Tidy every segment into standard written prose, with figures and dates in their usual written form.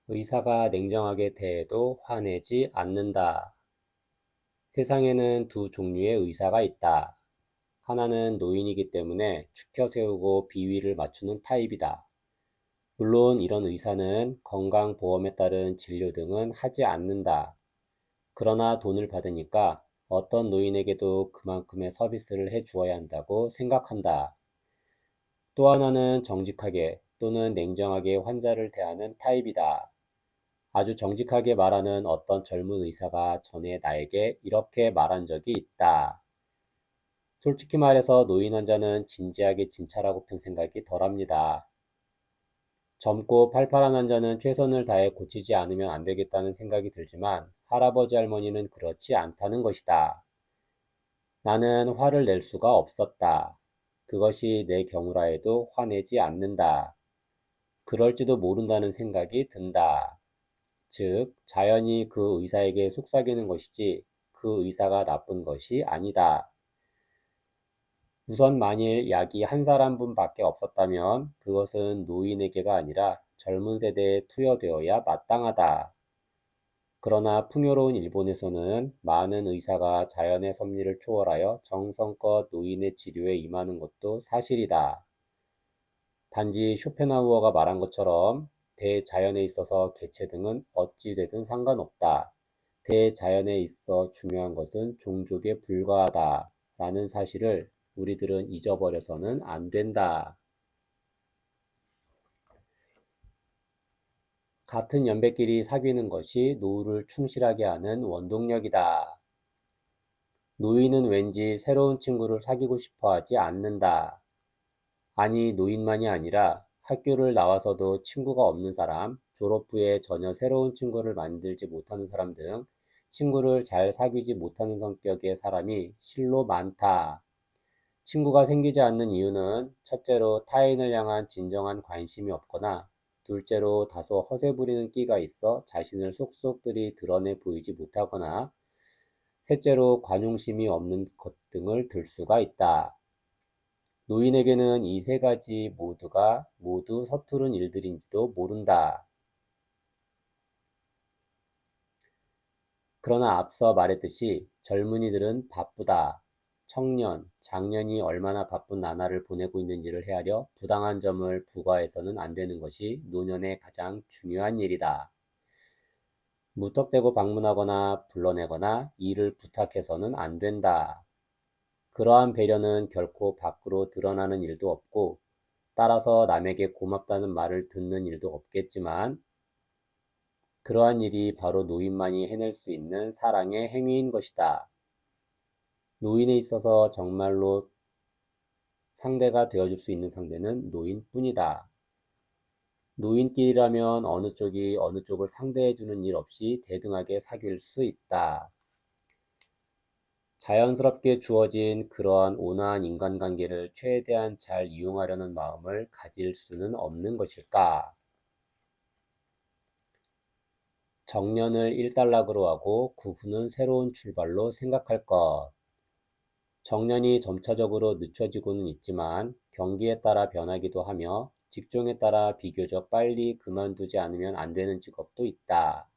의사가 냉정하게 대해도 화내지 않는다. 세상에는 두 종류의 의사가 있다. 하나는 노인이기 때문에 추켜 세우고 비위를 맞추는 타입이다. 물론 이런 의사는 건강보험에 따른 진료 등은 하지 않는다. 그러나 돈을 받으니까 어떤 노인에게도 그만큼의 서비스를 해 주어야 한다고 생각한다. 또 하나는 정직하게 또는 냉정하게 환자를 대하는 타입이다. 아주 정직하게 말하는 어떤 젊은 의사가 전에 나에게 이렇게 말한 적이 있다. 솔직히 말해서 노인 환자는 진지하게 진찰하고 픈 생각이 덜합니다. 젊고 팔팔한 환자는 최선을 다해 고치지 않으면 안 되겠다는 생각이 들지만 할아버지 할머니는 그렇지 않다는 것이다. 나는 화를 낼 수가 없었다. 그것이 내 경우라 해도 화내지 않는다. 그럴지도 모른다는 생각이 든다. 즉, 자연이 그 의사에게 속삭이는 것이지 그 의사가 나쁜 것이 아니다. 우선 만일 약이 한 사람분밖에 없었다면 그것은 노인에게가 아니라 젊은 세대에 투여되어야 마땅하다. 그러나 풍요로운 일본에서는 많은 의사가 자연의 섭리를 초월하여 정성껏 노인의 치료에 임하는 것도 사실이다. 단지 쇼펜하우어가 말한 것처럼 대자연에 있어서 개체 등은 어찌 되든 상관없다. 대자연에 있어 중요한 것은 종족에 불과하다. 라는 사실을 우리들은 잊어버려서는 안 된다. 같은 연배끼리 사귀는 것이 노후를 충실하게 하는 원동력이다. 노인은 왠지 새로운 친구를 사귀고 싶어 하지 않는다. 아니, 노인만이 아니라 학교를 나와서도 친구가 없는 사람, 졸업 후에 전혀 새로운 친구를 만들지 못하는 사람 등 친구를 잘 사귀지 못하는 성격의 사람이 실로 많다. 친구가 생기지 않는 이유는 첫째로 타인을 향한 진정한 관심이 없거나 둘째로 다소 허세 부리는 끼가 있어 자신을 속속들이 드러내 보이지 못하거나 셋째로 관용심이 없는 것 등을 들 수가 있다. 노인에게는 이 세 가지 모두가 모두 서투른 일들인지도 모른다. 그러나 앞서 말했듯이 젊은이들은 바쁘다. 청년, 장년이 얼마나 바쁜 나날을 보내고 있는지를 헤아려 부당한 점을 부과해서는 안 되는 것이 노년의 가장 중요한 일이다. 무턱대고 방문하거나 불러내거나 일을 부탁해서는 안 된다. 그러한 배려는 결코 밖으로 드러나는 일도 없고 따라서 남에게 고맙다는 말을 듣는 일도 없겠지만 그러한 일이 바로 노인만이 해낼 수 있는 사랑의 행위인 것이다. 노인에 있어서 정말로 상대가 되어줄 수 있는 상대는 노인뿐이다. 노인끼리라면 어느 쪽이 어느 쪽을 상대해주는 일 없이 대등하게 사귈 수 있다. 자연스럽게 주어진 그러한 온화한 인간관계를 최대한 잘 이용하려는 마음을 가질 수는 없는 것일까? 정년을 일단락으로 하고 구후는 새로운 출발로 생각할 것. 정년이 점차적으로 늦춰지고는 있지만 경기에 따라 변하기도 하며 직종에 따라 비교적 빨리 그만두지 않으면 안 되는 직업도 있다.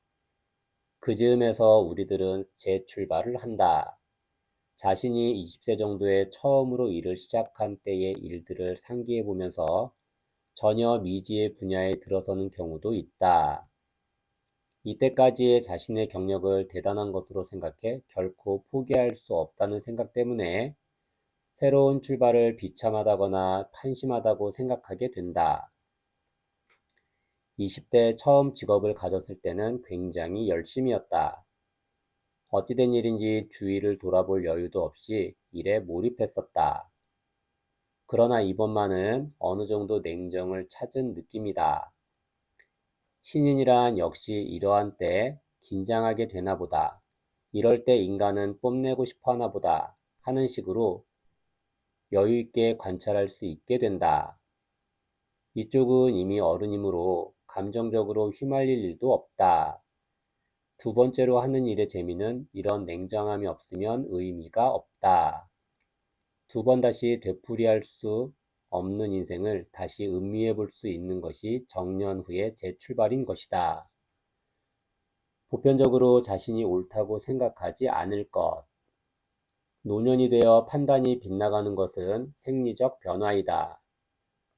그 즈음에서 우리들은 재출발을 한다. 자신이 20세 정도에 처음으로 일을 시작한 때의 일들을 상기해 보면서 전혀 미지의 분야에 들어서는 경우도 있다. 이때까지의 자신의 경력을 대단한 것으로 생각해 결코 포기할 수 없다는 생각 때문에 새로운 출발을 비참하다거나 판심하다고 생각하게 된다. 20대 처음 직업을 가졌을 때는 굉장히 열심이었다. 어찌된 일인지 주위를 돌아볼 여유도 없이 일에 몰입했었다. 그러나 이번만은 어느 정도 냉정을 찾은 느낌이다. 신인이란 역시 이러한 때 긴장하게 되나 보다. 이럴 때 인간은 뽐내고 싶어 하나 보다 하는 식으로 여유 있게 관찰할 수 있게 된다. 이쪽은 이미 어른이므로 감정적으로 휘말릴 일도 없다. 두 번째로 하는 일의 재미는 이런 냉정함이 없으면 의미가 없다. 두 번 다시 되풀이할 수 없는 인생을 다시 음미해 볼 수 있는 것이 정년 후의 재출발인 것이다. 보편적으로 자신이 옳다고 생각하지 않을 것. 노년이 되어 판단이 빗나가는 것은 생리적 변화이다.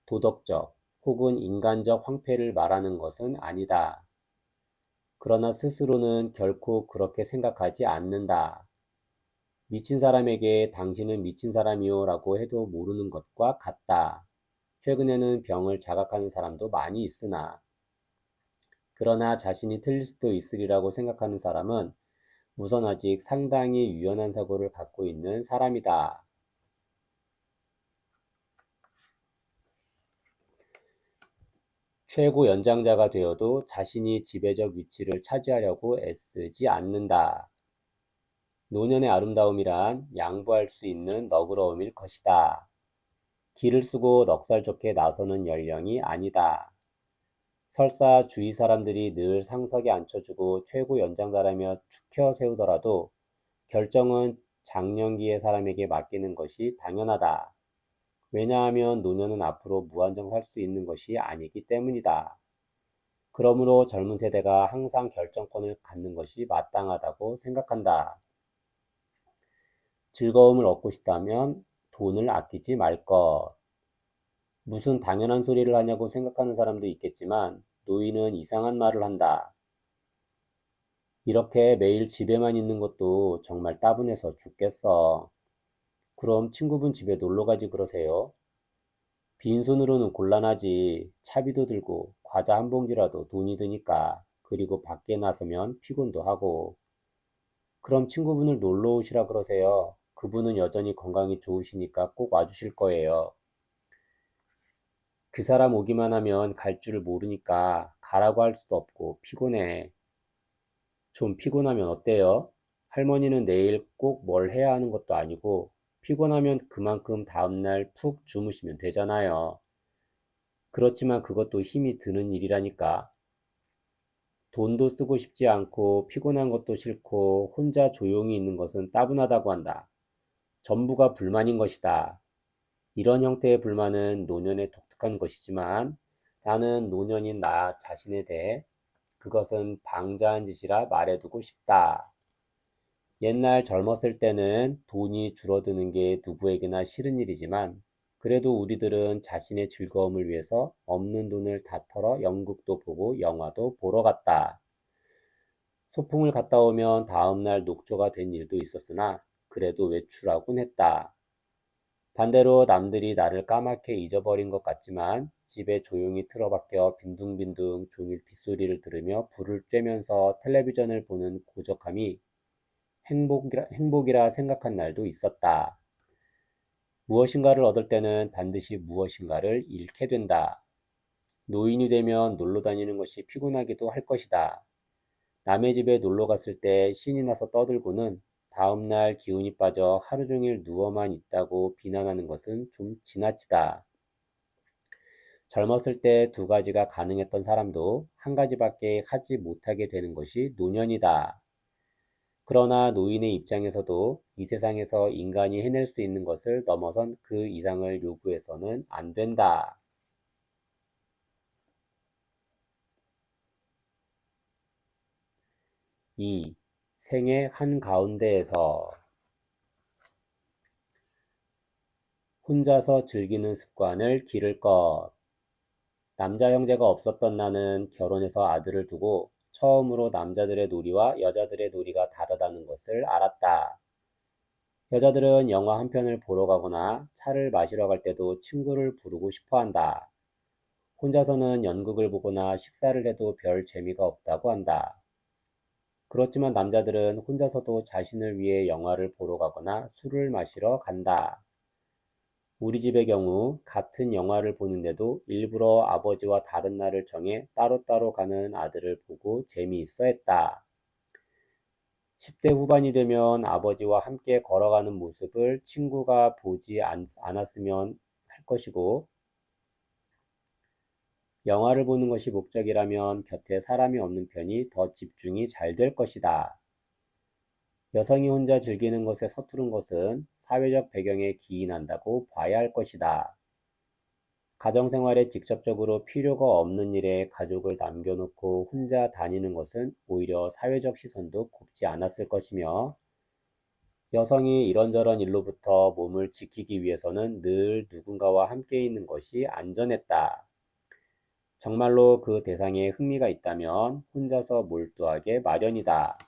도덕적 혹은 인간적 황폐를 말하는 것은 아니다. 그러나 스스로는 결코 그렇게 생각하지 않는다. 미친 사람에게 당신은 미친 사람이요 라고 해도 모르는 것과 같다. 최근에는 병을 자각하는 사람도 많이 있으나, 그러나 자신이 틀릴 수도 있으리라고 생각하는 사람은 우선 아직 상당히 유연한 사고를 갖고 있는 사람이다. 최고 연장자가 되어도 자신이 지배적 위치를 차지하려고 애쓰지 않는다. 노년의 아름다움이란 양보할 수 있는 너그러움일 것이다. 기를 쓰고 넉살 좋게 나서는 연령이 아니다. 설사 주위 사람들이 늘 상석에 앉혀주고 최고 연장자라며 축혀 세우더라도 결정은 장년기의 사람에게 맡기는 것이 당연하다. 왜냐하면 노년은 앞으로 무한정 살 수 있는 것이 아니기 때문이다. 그러므로 젊은 세대가 항상 결정권을 갖는 것이 마땅하다고 생각한다. 즐거움을 얻고 싶다면 돈을 아끼지 말 것. 무슨 당연한 소리를 하냐고 생각하는 사람도 있겠지만 노인은 이상한 말을 한다. 이렇게 매일 집에만 있는 것도 정말 따분해서 죽겠어. 그럼 친구분 집에 놀러 가지 그러세요. 빈손으로는 곤란하지. 차비도 들고 과자 한 봉지라도 돈이 드니까. 그리고 밖에 나서면 피곤도 하고. 그럼 친구분을 놀러 오시라 그러세요. 그분은 여전히 건강이 좋으시니까 꼭 와주실 거예요. 그 사람 오기만 하면 갈 줄을 모르니까 가라고 할 수도 없고 피곤해. 좀 피곤하면 어때요? 할머니는 내일 꼭 뭘 해야 하는 것도 아니고 피곤하면 그만큼 다음날 푹 주무시면 되잖아요. 그렇지만 그것도 힘이 드는 일이라니까. 돈도 쓰고 싶지 않고 피곤한 것도 싫고 혼자 조용히 있는 것은 따분하다고 한다. 전부가 불만인 것이다. 이런 형태의 불만은 노년의 독특한 것이지만 나는 노년인 나 자신에 대해 그것은 방자한 짓이라 말해두고 싶다. 옛날 젊었을 때는 돈이 줄어드는 게 누구에게나 싫은 일이지만 그래도 우리들은 자신의 즐거움을 위해서 없는 돈을 다 털어 연극도 보고 영화도 보러 갔다. 소풍을 갔다 오면 다음날 녹초가 된 일도 있었으나 그래도 외출하곤 했다. 반대로 남들이 나를 까맣게 잊어버린 것 같지만 집에 조용히 틀어박혀 빈둥빈둥 종일 빗소리를 들으며 불을 쬐면서 텔레비전을 보는 고적함이 행복이라 생각한 날도 있었다. 무엇인가를 얻을 때는 반드시 무엇인가를 잃게 된다. 노인이 되면 놀러 다니는 것이 피곤하기도 할 것이다. 남의 집에 놀러 갔을 때 신이 나서 떠들고는 다음날 기운이 빠져 하루 종일 누워만 있다고 비난하는 것은 좀 지나치다. 젊었을 때 두 가지가 가능했던 사람도 한 가지밖에 하지 못하게 되는 것이 노년이다. 그러나 노인의 입장에서도 이 세상에서 인간이 해낼 수 있는 것을 넘어선 그 이상을 요구해서는 안 된다. 2. 생의 한가운데에서 혼자서 즐기는 습관을 기를 것. 남자 형제가 없었던 나는 결혼해서 아들을 두고 처음으로 남자들의 놀이와 여자들의 놀이가 다르다는 것을 알았다. 여자들은 영화 한 편을 보러 가거나 차를 마시러 갈 때도 친구를 부르고 싶어 한다. 혼자서는 연극을 보거나 식사를 해도 별 재미가 없다고 한다. 그렇지만 남자들은 혼자서도 자신을 위해 영화를 보러 가거나 술을 마시러 간다. 우리 집의 경우 같은 영화를 보는데도 일부러 아버지와 다른 날을 정해 따로따로 가는 아들을 보고 재미있어 했다. 10대 후반이 되면 아버지와 함께 걸어가는 모습을 친구가 보지 않았으면 할 것이고, 영화를 보는 것이 목적이라면 곁에 사람이 없는 편이 더 집중이 잘 될 것이다. 여성이 혼자 즐기는 것에 서투른 것은 사회적 배경에 기인한다고 봐야 할 것이다. 가정생활에 직접적으로 필요가 없는 일에 가족을 남겨놓고 혼자 다니는 것은 오히려 사회적 시선도 곱지 않았을 것이며, 여성이 이런저런 일로부터 몸을 지키기 위해서는 늘 누군가와 함께 있는 것이 안전했다. 정말로 그 대상에 흥미가 있다면 혼자서 몰두하게 마련이다.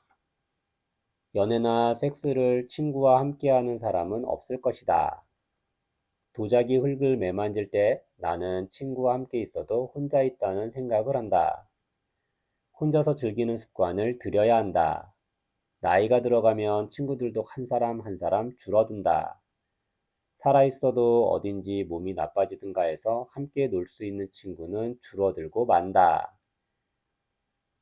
연애나 섹스를 친구와 함께하는 사람은 없을 것이다. 도자기 흙을 매만질 때 나는 친구와 함께 있어도 혼자 있다는 생각을 한다. 혼자서 즐기는 습관을 들여야 한다. 나이가 들어가면 친구들도 한 사람 한 사람 줄어든다. 살아있어도 어딘지 몸이 나빠지든가 해서 함께 놀 수 있는 친구는 줄어들고 만다.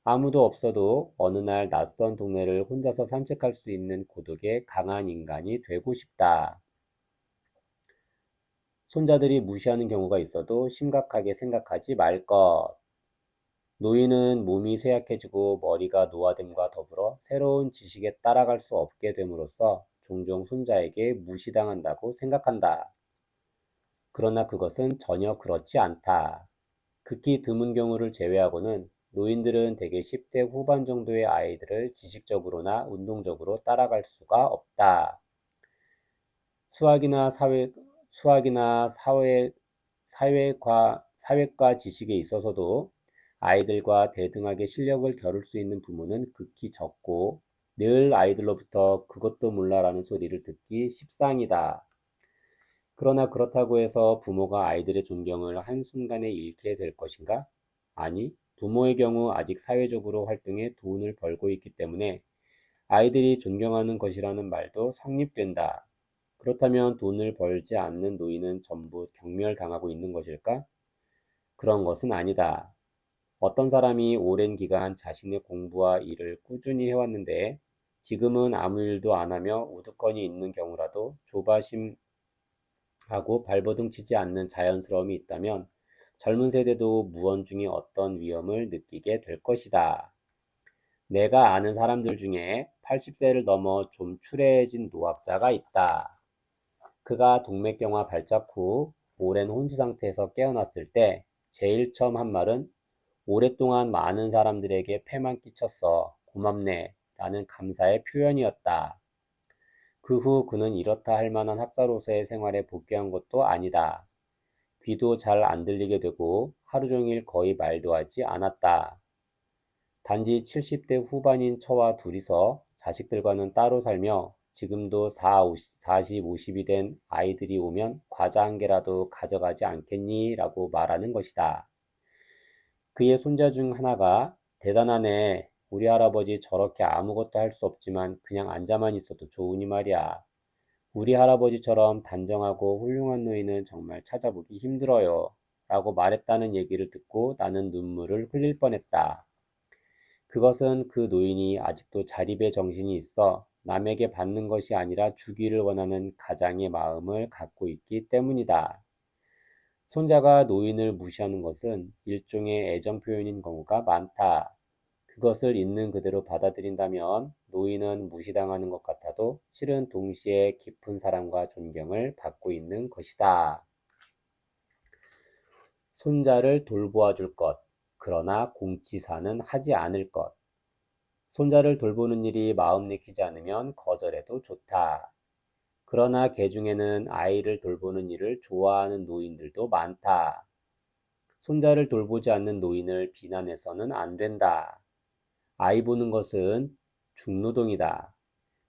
아무도 없어도 어느 날 낯선 동네를 혼자서 산책할 수 있는 고독에 강한 인간이 되고 싶다. 손자들이 무시하는 경우가 있어도 심각하게 생각하지 말 것. 노인은 몸이 쇠약해지고 머리가 노화됨과 더불어 새로운 지식에 따라갈 수 없게 됨으로써 종종 손자에게 무시당한다고 생각한다. 그러나 그것은 전혀 그렇지 않다. 극히 드문 경우를 제외하고는 노인들은 대개 10대 후반 정도의 아이들을 지식적으로나 운동적으로 따라갈 수가 없다. 수학이나 사회과 지식에 있어서도 아이들과 대등하게 실력을 겨룰 수 있는 부모는 극히 적고, 늘 아이들로부터 그것도 몰라라는 소리를 듣기 십상이다. 그러나 그렇다고 해서 부모가 아이들의 존경을 한순간에 잃게 될 것인가? 아니, 부모의 경우 아직 사회적으로 활동해 돈을 벌고 있기 때문에 아이들이 존경하는 것이라는 말도 성립된다. 그렇다면 돈을 벌지 않는 노인은 전부 경멸당하고 있는 것일까? 그런 것은 아니다. 어떤 사람이 오랜 기간 자신의 공부와 일을 꾸준히 해왔는데 지금은 아무 일도 안 하며 우두커니 있는 경우라도 조바심하고 발버둥 치지 않는 자연스러움이 있다면 젊은 세대도 무언 중에 어떤 위험을 느끼게 될 것이다. 내가 아는 사람들 중에 80세를 넘어 좀 추레해진 노학자가 있다. 그가 동맥경화 발작 후 오랜 혼수 상태에서 깨어났을 때 제일 처음 한 말은 오랫동안 많은 사람들에게 폐만 끼쳤어. 고맙네. 라는 감사의 표현이었다. 그 후 그는 이렇다 할 만한 학자로서의 생활에 복귀한 것도 아니다. 귀도 잘 안 들리게 되고 하루 종일 거의 말도 하지 않았다. 단지 70대 후반인 처와 둘이서 자식들과는 따로 살며 지금도 40, 50이 된 아이들이 오면 과자 한 개라도 가져가지 않겠니? 라고 말하는 것이다. 그의 손자 중 하나가 대단하네. 우리 할아버지 저렇게 아무것도 할 수 없지만 그냥 앉아만 있어도 좋으니 말이야. 우리 할아버지처럼 단정하고 훌륭한 노인은 정말 찾아보기 힘들어요. 라고 말했다는 얘기를 듣고 나는 눈물을 흘릴 뻔했다. 그것은 그 노인이 아직도 자립의 정신이 있어 남에게 받는 것이 아니라 주기를 원하는 가장의 마음을 갖고 있기 때문이다. 손자가 노인을 무시하는 것은 일종의 애정 표현인 경우가 많다. 그것을 있는 그대로 받아들인다면 노인은 무시당하는 것 같아도 실은 동시에 깊은 사랑과 존경을 받고 있는 것이다. 손자를 돌보아 줄 것, 그러나 공치사는 하지 않을 것. 손자를 돌보는 일이 마음 내키지 않으면 거절해도 좋다. 그러나 개 중에는 아이를 돌보는 일을 좋아하는 노인들도 많다. 손자를 돌보지 않는 노인을 비난해서는 안 된다. 아이 보는 것은 중노동이다.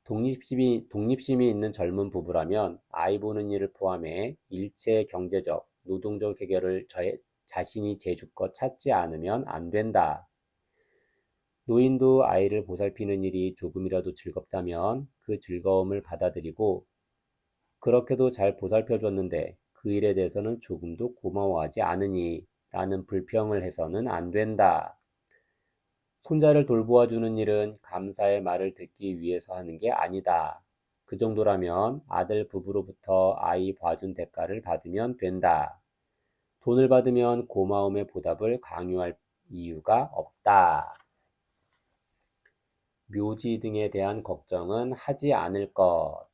독립심이 있는 젊은 부부라면 아이 보는 일을 포함해 일체 경제적, 노동적 해결을 자신이 제주껏 찾지 않으면 안 된다. 노인도 아이를 보살피는 일이 조금이라도 즐겁다면 그 즐거움을 받아들이고 그렇게도 잘 보살펴 줬는데 그 일에 대해서는 조금도 고마워하지 않으니 라는 불평을 해서는 안 된다. 손자를 돌보아 주는 일은 감사의 말을 듣기 위해서 하는 게 아니다. 그 정도라면 아들 부부로부터 아이 봐준 대가를 받으면 된다. 돈을 받으면 고마움의 보답을 강요할 이유가 없다. 묘지 등에 대한 걱정은 하지 않을 것.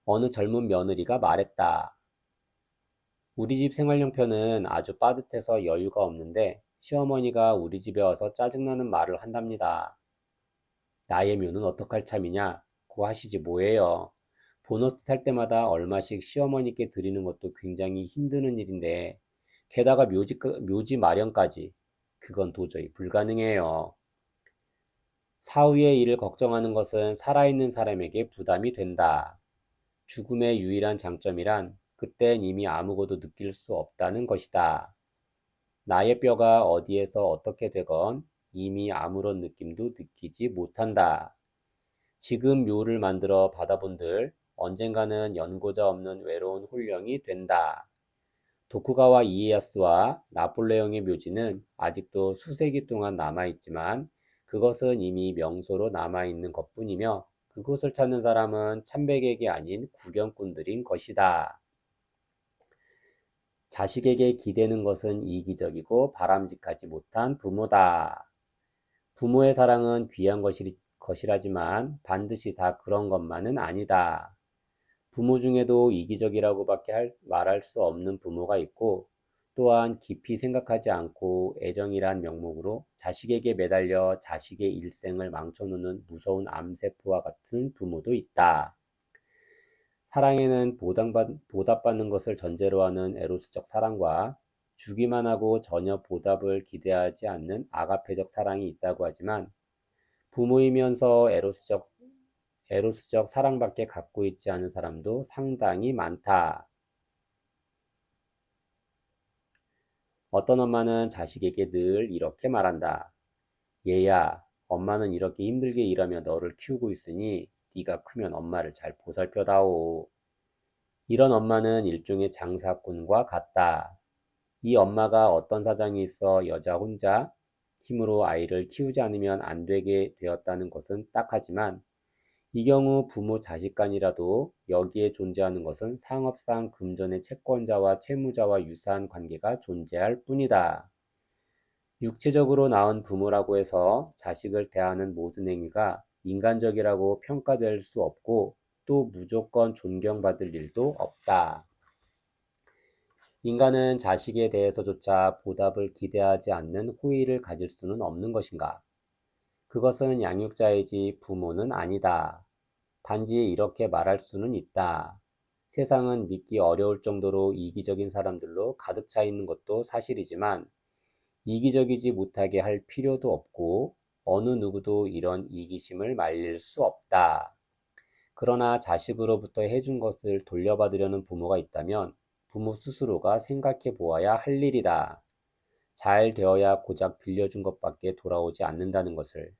어느 젊은 며느리가 말했다. 우리 집 생활용편은 아주 빠듯해서 여유가 없는데 시어머니가 우리 집에 와서 짜증나는 말을 한답니다. 나의 묘는 어떡할 참이냐고 하시지 뭐예요. 보너스 탈 때마다 얼마씩 시어머니께 드리는 것도 굉장히 힘드는 일인데 게다가 묘지 마련까지 그건 도저히 불가능해요. 사후의 일을 걱정하는 것은 살아있는 사람에게 부담이 된다. 죽음의 유일한 장점이란 그땐 이미 아무것도 느낄 수 없다는 것이다. 나의 뼈가 어디에서 어떻게 되건 이미 아무런 느낌도 느끼지 못한다. 지금 묘를 만들어 받아본들 언젠가는 연고자 없는 외로운 홀령이 된다. 도쿠가와 이에야스와 나폴레옹의 묘지는 아직도 수세기 동안 남아있지만 그것은 이미 명소로 남아있는 것뿐이며 그곳을 찾는 사람은 참백액이 아닌 구경꾼들인 것이다. 자식에게 기대는 것은 이기적이고 바람직하지 못한 부모다. 부모의 사랑은 귀한 것이라지만 반드시 다 그런 것만은 아니다. 부모 중에도 이기적이라고밖에 말할 수 없는 부모가 있고 또한 깊이 생각하지 않고 애정이란 명목으로 자식에게 매달려 자식의 일생을 망쳐놓는 무서운 암세포와 같은 부모도 있다. 사랑에는 보답받는 것을 전제로 하는 에로스적 사랑과 주기만 하고 전혀 보답을 기대하지 않는 아가페적 사랑이 있다고 하지만 부모이면서 에로스적 사랑밖에 갖고 있지 않은 사람도 상당히 많다. 어떤 엄마는 자식에게 늘 이렇게 말한다. 얘야, 엄마는 이렇게 힘들게 일하며 너를 키우고 있으니 네가 크면 엄마를 잘 보살펴다오. 이런 엄마는 일종의 장사꾼과 같다. 이 엄마가 어떤 사정이 있어 여자 혼자 힘으로 아이를 키우지 않으면 안 되게 되었다는 것은 딱하지만 이 경우 부모 자식 간이라도 여기에 존재하는 것은 상업상 금전의 채권자와 채무자와 유사한 관계가 존재할 뿐이다. 육체적으로 낳은 부모라고 해서 자식을 대하는 모든 행위가 인간적이라고 평가될 수 없고 또 무조건 존경받을 일도 없다. 인간은 자식에 대해서조차 보답을 기대하지 않는 호의를 가질 수는 없는 것인가? 그것은 양육자이지 부모는 아니다. 단지 이렇게 말할 수는 있다. 세상은 믿기 어려울 정도로 이기적인 사람들로 가득 차 있는 것도 사실이지만 이기적이지 못하게 할 필요도 없고 어느 누구도 이런 이기심을 말릴 수 없다. 그러나 자식으로부터 해준 것을 돌려받으려는 부모가 있다면 부모 스스로가 생각해 보아야 할 일이다. 잘 되어야 고작 빌려준 것밖에 돌아오지 않는다는 것을.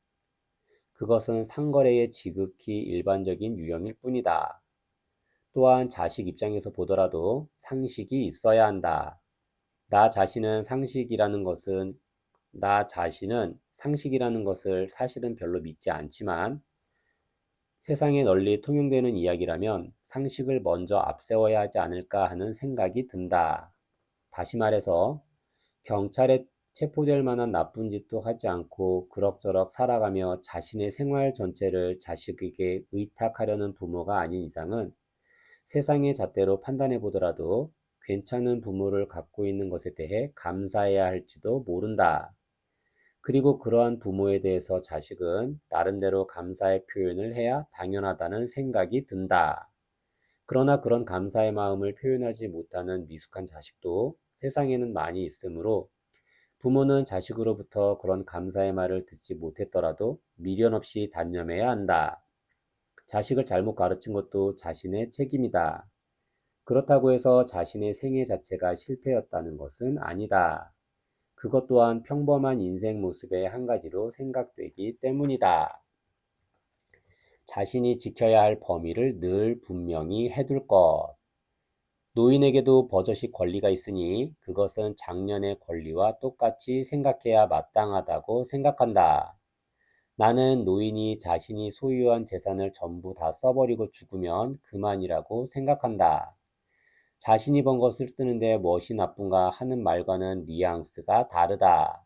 그것은 상거래의 지극히 일반적인 유형일 뿐이다. 또한 자식 입장에서 보더라도 상식이 있어야 한다. 나 자신은 상식이라는 것을 사실은 별로 믿지 않지만 세상에 널리 통용되는 이야기라면 상식을 먼저 앞세워야 하지 않을까 하는 생각이 든다. 다시 말해서 경찰에 체포될 만한 나쁜 짓도 하지 않고 그럭저럭 살아가며 자신의 생활 전체를 자식에게 의탁하려는 부모가 아닌 이상은 세상의 잣대로 판단해 보더라도 괜찮은 부모를 갖고 있는 것에 대해 감사해야 할지도 모른다. 그리고 그러한 부모에 대해서 자식은 나름대로 감사의 표현을 해야 당연하다는 생각이 든다. 그러나 그런 감사의 마음을 표현하지 못하는 미숙한 자식도 세상에는 많이 있으므로 부모는 자식으로부터 그런 감사의 말을 듣지 못했더라도 미련 없이 단념해야 한다. 자식을 잘못 가르친 것도 자신의 책임이다. 그렇다고 해서 자신의 생애 자체가 실패였다는 것은 아니다. 그것 또한 평범한 인생 모습의 한 가지로 생각되기 때문이다. 자신이 지켜야 할 범위를 늘 분명히 해둘 것. 노인에게도 버젓이 권리가 있으니 그것은 장년의 권리와 똑같이 생각해야 마땅하다고 생각한다. 나는 노인이 자신이 소유한 재산을 전부 다 써버리고 죽으면 그만이라고 생각한다. 자신이 번 것을 쓰는데 무엇이 나쁜가 하는 말과는 뉘앙스가 다르다.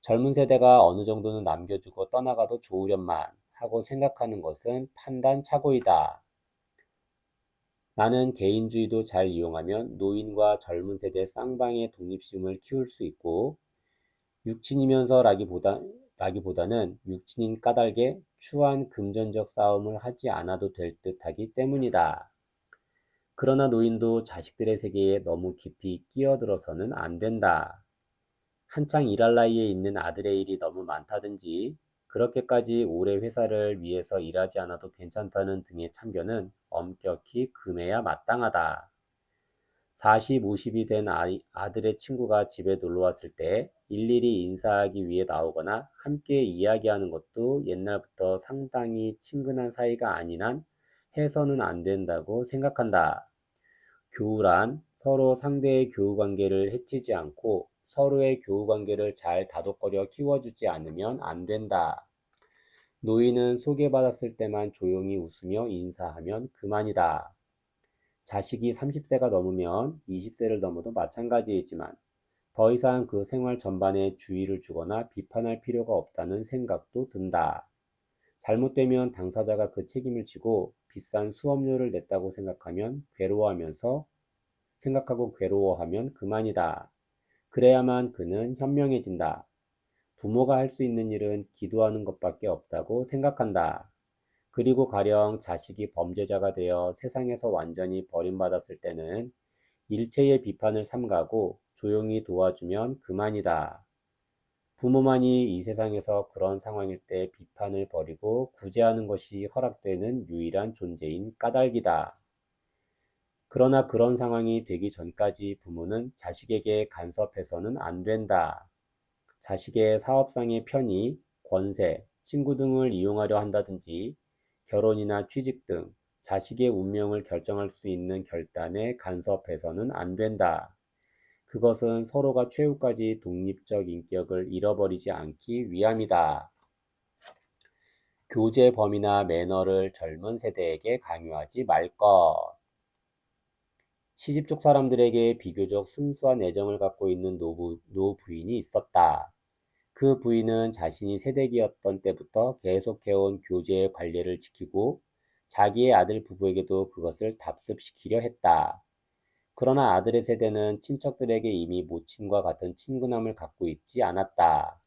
젊은 세대가 어느 정도는 남겨주고 떠나가도 좋으련만 하고 생각하는 것은 판단 착오이다. 나는 개인주의도 잘 이용하면 노인과 젊은 세대 쌍방의 독립심을 키울 수 있고 육친이면서 라기보다는 육친인 까닭에 추한 금전적 싸움을 하지 않아도 될 듯하기 때문이다. 그러나 노인도 자식들의 세계에 너무 깊이 끼어들어서는 안 된다. 한창 일할 나이에 있는 아들의 일이 너무 많다든지 그렇게까지 오래 회사를 위해서 일하지 않아도 괜찮다는 등의 참견은 엄격히 금해야 마땅하다. 40, 50이 된 아들의 친구가 집에 놀러 왔을 때 일일이 인사하기 위해 나오거나 함께 이야기하는 것도 옛날부터 상당히 친근한 사이가 아닌 한 해서는 안 된다고 생각한다. 교우란 서로 상대의 교우 관계를 해치지 않고 서로의 교우 관계를 잘 다독거려 키워주지 않으면 안 된다. 노인은 소개받았을 때만 조용히 웃으며 인사하면 그만이다. 자식이 30세가 넘으면 20세를 넘어도 마찬가지이지만 더 이상 그 생활 전반에 주의를 주거나 비판할 필요가 없다는 생각도 든다. 잘못되면 당사자가 그 책임을 지고 비싼 수업료를 냈다고 생각하고 괴로워하면 그만이다. 그래야만 그는 현명해진다. 부모가 할 수 있는 일은 기도하는 것밖에 없다고 생각한다. 그리고 가령 자식이 범죄자가 되어 세상에서 완전히 버림받았을 때는 일체의 비판을 삼가고 조용히 도와주면 그만이다. 부모만이 이 세상에서 그런 상황일 때 비판을 버리고 구제하는 것이 허락되는 유일한 존재인 까닭이다. 그러나 그런 상황이 되기 전까지 부모는 자식에게 간섭해서는 안 된다. 자식의 사업상의 편의, 권세, 친구 등을 이용하려 한다든지 결혼이나 취직 등 자식의 운명을 결정할 수 있는 결단에 간섭해서는 안 된다. 그것은 서로가 최후까지 독립적 인격을 잃어버리지 않기 위함이다. 교제 범위나 매너를 젊은 세대에게 강요하지 말 것. 시집 쪽 사람들에게 비교적 순수한 애정을 갖고 있는 노부인이 있었다. 그 부인은 자신이 새댁이었던 때부터 계속해온 교제의 관례를 지키고 자기의 아들 부부에게도 그것을 답습시키려 했다. 그러나 아들의 세대는 친척들에게 이미 모친과 같은 친근함을 갖고 있지 않았다.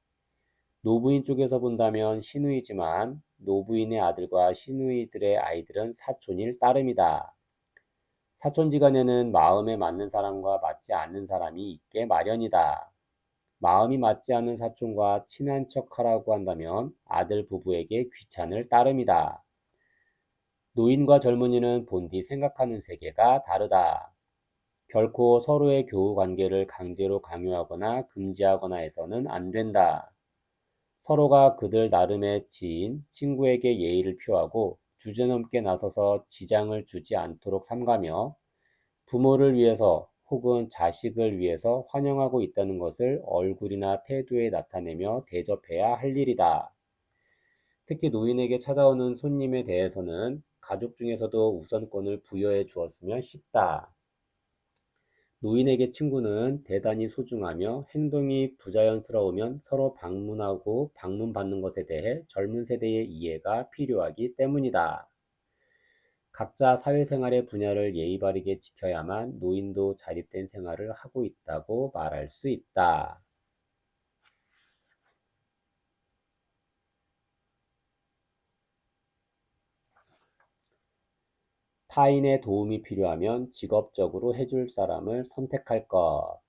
노부인 쪽에서 본다면 시누이지만 노부인의 아들과 시누이들의 아이들은 사촌일 따름이다. 사촌지간에는 마음에 맞는 사람과 맞지 않는 사람이 있게 마련이다. 마음이 맞지 않는 사촌과 친한 척하라고 한다면 아들 부부에게 귀찮을 따름이다. 노인과 젊은이는 본디 생각하는 세계가 다르다. 결코 서로의 교우 관계를 강제로 강요하거나 금지하거나 해서는 안 된다. 서로가 그들 나름의 지인, 친구에게 예의를 표하고 주제넘게 나서서 지장을 주지 않도록 삼가며 부모를 위해서 혹은 자식을 위해서 환영하고 있다는 것을 얼굴이나 태도에 나타내며 대접해야 할 일이다. 특히 노인에게 찾아오는 손님에 대해서는 가족 중에서도 우선권을 부여해 주었으면 싶다. 노인에게 친구는 대단히 소중하며 행동이 부자연스러우면 서로 방문하고 방문받는 것에 대해 젊은 세대의 이해가 필요하기 때문이다. 각자 사회생활의 분야를 예의 바르게 지켜야만 노인도 자립된 생활을 하고 있다고 말할 수 있다. 타인의 도움이 필요하면 직업적으로 해줄 사람을 선택할 것.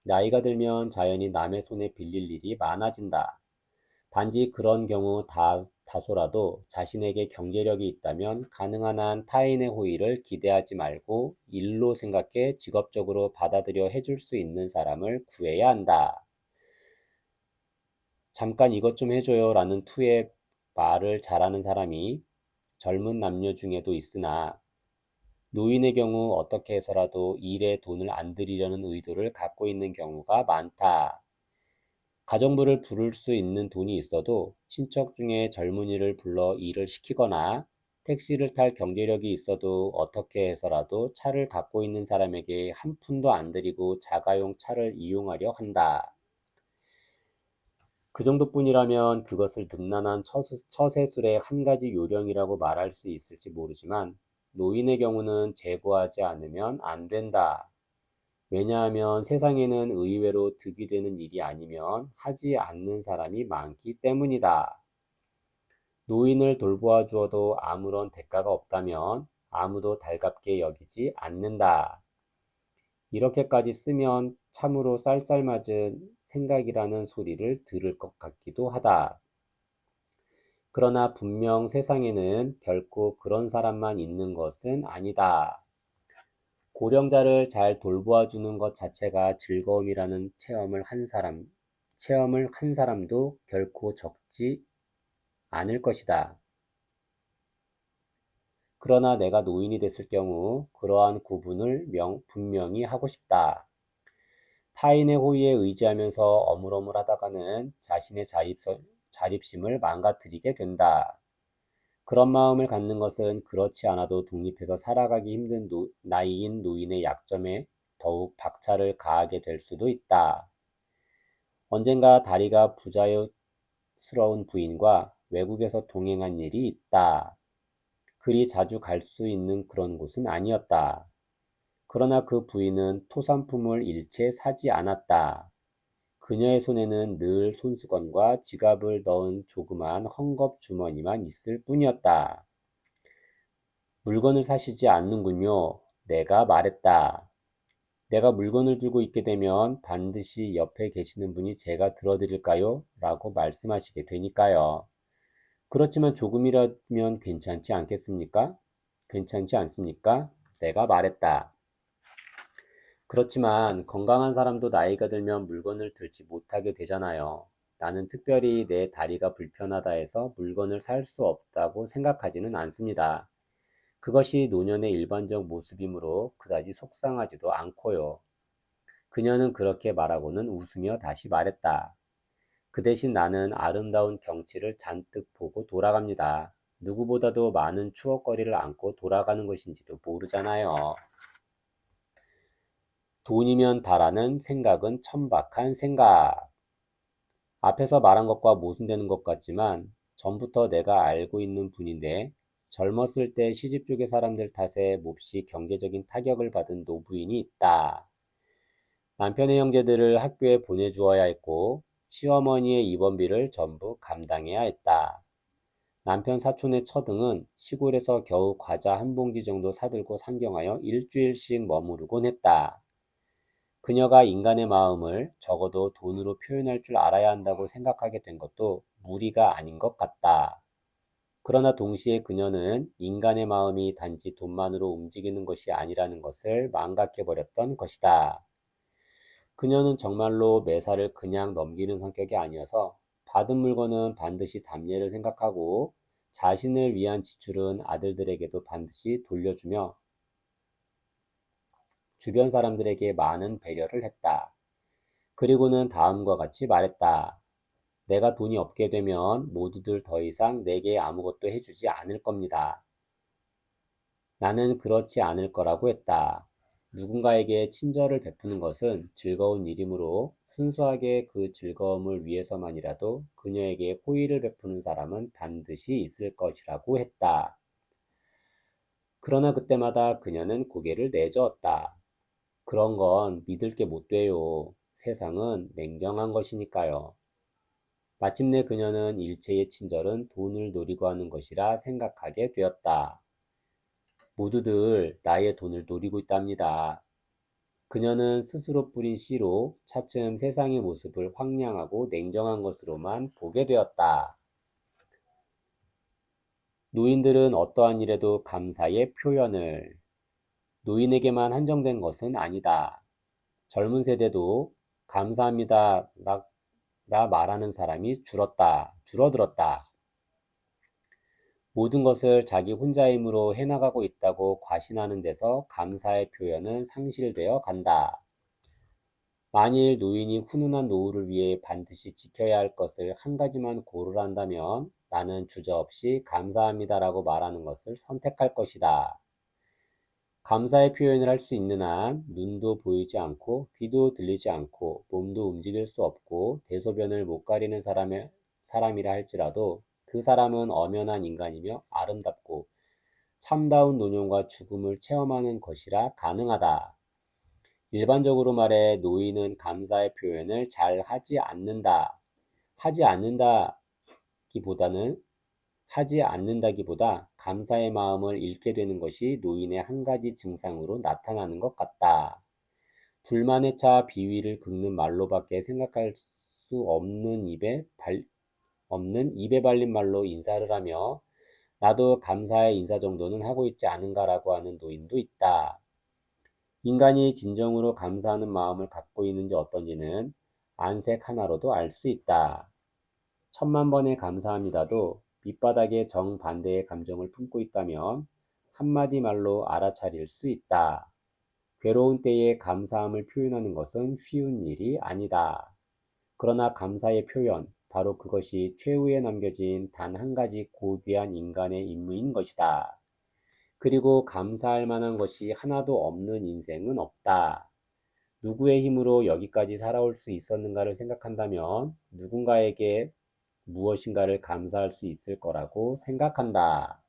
나이가 들면 자연히 남의 손에 빌릴 일이 많아진다. 단지 그런 경우 다소라도 자신에게 경제력이 있다면 가능한 한 타인의 호의를 기대하지 말고 일로 생각해 직업적으로 받아들여 해줄 수 있는 사람을 구해야 한다. 잠깐 이것 좀 해줘요 라는 투의 말을 잘하는 사람이 젊은 남녀 중에도 있으나 노인의 경우 어떻게 해서라도 일에 돈을 안 들이려는 의도를 갖고 있는 경우가 많다. 가정부를 부를 수 있는 돈이 있어도 친척 중에 젊은이를 불러 일을 시키거나 택시를 탈 경제력이 있어도 어떻게 해서라도 차를 갖고 있는 사람에게 한 푼도 안 들이고 자가용 차를 이용하려 한다. 그 정도뿐이라면 그것을 능란한 처세술의 한 가지 요령이라고 말할 수 있을지 모르지만 노인의 경우는 제거하지 않으면 안 된다. 왜냐하면 세상에는 의외로 득이 되는 일이 아니면 하지 않는 사람이 많기 때문이다. 노인을 돌보아 주어도 아무런 대가가 없다면 아무도 달갑게 여기지 않는다. 이렇게까지 쓰면 참으로 쌀쌀맞은 생각이라는 소리를 들을 것 같기도 하다. 그러나 분명 세상에는 결코 그런 사람만 있는 것은 아니다. 고령자를 잘 돌보아 주는 것 자체가 즐거움이라는 체험을 한 사람도 결코 적지 않을 것이다. 그러나 내가 노인이 됐을 경우 그러한 구분을 분명히 하고 싶다. 타인의 호의에 의지하면서 어물어물하다가는 자신의 자립심을 망가뜨리게 된다. 그런 마음을 갖는 것은 그렇지 않아도 독립해서 살아가기 힘든 나이인 노인의 약점에 더욱 박차를 가하게 될 수도 있다. 언젠가 다리가 부자유스러운 부인과 외국에서 동행한 일이 있다. 그리 자주 갈 수 있는 그런 곳은 아니었다. 그러나 그 부인은 토산품을 일체 사지 않았다. 그녀의 손에는 늘 손수건과 지갑을 넣은 조그만 헝겊 주머니만 있을 뿐이었다. 물건을 사시지 않는군요. 내가 말했다. 내가 물건을 들고 있게 되면 반드시 옆에 계시는 분이 제가 들어드릴까요? 라고 말씀하시게 되니까요. 그렇지만 조금이라면 괜찮지 않겠습니까? 괜찮지 않습니까? 내가 말했다. 그렇지만 건강한 사람도 나이가 들면 물건을 들지 못하게 되잖아요. 나는 특별히 내 다리가 불편하다 해서 물건을 살 수 없다고 생각하지는 않습니다. 그것이 노년의 일반적 모습이므로 그다지 속상하지도 않고요. 그녀는 그렇게 말하고는 웃으며 다시 말했다. 그 대신 나는 아름다운 경치를 잔뜩 보고 돌아갑니다. 누구보다도 많은 추억거리를 안고 돌아가는 것인지도 모르잖아요. 돈이면 다라는 생각은 천박한 생각. 앞에서 말한 것과 모순되는 것 같지만 전부터 내가 알고 있는 분인데 젊었을 때 시집 쪽의 사람들 탓에 몹시 경제적인 타격을 받은 노부인이 있다. 남편의 형제들을 학교에 보내주어야 했고 시어머니의 입원비를 전부 감당해야 했다. 남편 사촌의 처등은 시골에서 겨우 과자 한 봉지 정도 사들고 상경하여 일주일씩 머무르곤 했다. 그녀가 인간의 마음을 적어도 돈으로 표현할 줄 알아야 한다고 생각하게 된 것도 무리가 아닌 것 같다. 그러나 동시에 그녀는 인간의 마음이 단지 돈만으로 움직이는 것이 아니라는 것을 망각해버렸던 것이다. 그녀는 정말로 매사를 그냥 넘기는 성격이 아니어서 받은 물건은 반드시 답례를 생각하고 자신을 위한 지출은 아들들에게도 반드시 돌려주며 주변 사람들에게 많은 배려를 했다. 그리고는 다음과 같이 말했다. 내가 돈이 없게 되면 모두들 더 이상 내게 아무것도 해주지 않을 겁니다. 나는 그렇지 않을 거라고 했다. 누군가에게 친절을 베푸는 것은 즐거운 일이므로 순수하게 그 즐거움을 위해서만이라도 그녀에게 호의를 베푸는 사람은 반드시 있을 것이라고 했다. 그러나 그때마다 그녀는 고개를 내저었다. 그런 건 믿을 게 못 돼요. 세상은 냉정한 것이니까요. 마침내 그녀는 일체의 친절은 돈을 노리고 하는 것이라 생각하게 되었다. 모두들 나의 돈을 노리고 있답니다. 그녀는 스스로 뿌린 씨로 차츰 세상의 모습을 황량하고 냉정한 것으로만 보게 되었다. 노인들은 어떠한 일에도 감사의 표현을, 노인에게만 한정된 것은 아니다. 젊은 세대도 감사합니다 라 말하는 사람이 줄어들었다. 모든 것을 자기 혼자 힘으로 해나가고 있다고 과신하는 데서 감사의 표현은 상실되어 간다. 만일 노인이 훈훈한 노후를 위해 반드시 지켜야 할 것을 한 가지만 고르라 한다면 나는 주저없이 감사합니다라고 말하는 것을 선택할 것이다. 감사의 표현을 할 수 있는 한 눈도 보이지 않고 귀도 들리지 않고 몸도 움직일 수 없고 대소변을 못 가리는 사람이라 할지라도 그 사람은 엄연한 인간이며 아름답고 참다운 노년과 죽음을 체험하는 것이라 가능하다. 일반적으로 말해 노인은 감사의 표현을 잘 하지 않는다. 하지 않는다기보다 감사의 마음을 잃게 되는 것이 노인의 한 가지 증상으로 나타나는 것 같다. 불만에 차 비위를 긁는 말로밖에 생각할 수 없는 입에 발린 말로 인사를 하며 나도 감사의 인사 정도는 하고 있지 않은가라고 하는 노인도 있다. 인간이 진정으로 감사하는 마음을 갖고 있는지 어떤지는 안색 하나로도 알 수 있다. 10,000번의 감사합니다도 밑바닥에 정반대의 감정을 품고 있다면 한마디 말로 알아차릴 수 있다. 괴로운 때에 감사함을 표현하는 것은 쉬운 일이 아니다. 그러나 감사의 표현, 바로 그것이 최후에 남겨진 단 한 가지 고귀한 인간의 임무인 것이다. 그리고 감사할 만한 것이 하나도 없는 인생은 없다. 누구의 힘으로 여기까지 살아올 수 있었는가를 생각한다면 누군가에게 무엇인가를 감사할 수 있을 거라고 생각한다.